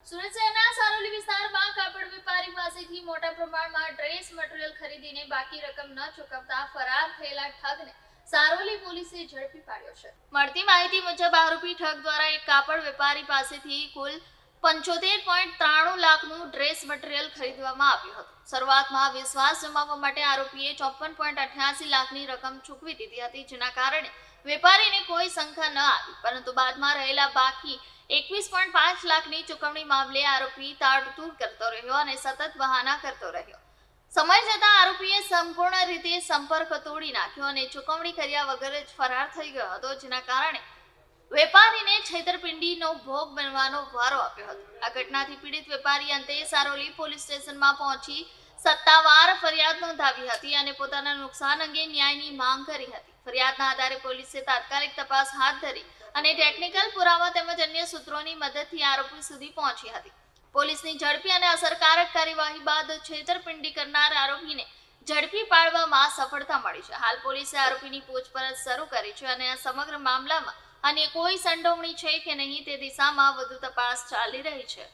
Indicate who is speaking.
Speaker 1: સુરત શહેરના સારોલી વિસ્તારમાં કાપડ વેપારી પાસેથી મોટા પ્રમાણમાં ડ્રેસ મટીરીયલ ખરીદીને બાકી રકમ ન ચૂકવતા ફરાર થયેલા ઠગને સારોલી પોલીસે ઝડપી પાડ્યો છે। મળતી માહિતી મુજબ આરોપી ઠગ દ્વારા એક કાપડ વેપારી પાસેથી કુલ 75.93 લાખનું ડ્રેસ મટીરીયલ ખરીદવામાં આવ્યું હતું। શરૂઆતમાં વિશ્વાસ જમાવવા માટે આરોપીએ 54.88 લાખની રકમ ચૂકવી દીધી હતી, જેના કારણે વેપારીને કોઈ શંકા ન આવી, પરંતુ બાદમાં રહેલા બાકી 21.5 લાખની ચૂકવણી મામલે આરોપી તાડતૂર કરતો રહ્યો અને સતત બહાના કરતો રહ્યો। સમય જતાં આરોપીએ સંપૂર્ણ રીતે સંપર્ક તોડી નાખ્યો અને ચૂકવણી કર્યા વગર જ ફરાર થઈ ગયો હતો, જેના કારણે વેપારીને છેતરપિંડીનો ભોગ બનવાનો વારો આપ્યો હતો। આ ઘટનાથી પીડિત વેપારી અંતે સારોલી પોલીસ સ્ટેશનમાં પહોંચી સત્તાવાર ફરિયાદ નોંધાવી હતી અને પોતાના નુકસાન અંગે ન્યાયની માંગ કરી હતી। ફરિયાદના આધારે પોલીસે તાત્કાલિક તપાસ હાથ ધરી અને ટેકનિકલ પુરાવા તેમજ અન્ય સૂત્રોની મદદથી આરોપી સુધી પહોંચી હતી। પોલીસની ઝડપી અને અસરકારક કાર્યવાહી બાદ છેતરપિંડી કરનાર આરોપીને ઝડપી પાડવામાં સફળતા મળી છે। હાલ પોલીસે આરોપીની પૂછપરછ શરૂ કરી છે અને આ સમગ્ર મામલામાં અન્ય કોઈ સંડોવણી છે કે નહીં તે દિશામાં વધુ તપાસ ચાલી રહી છે।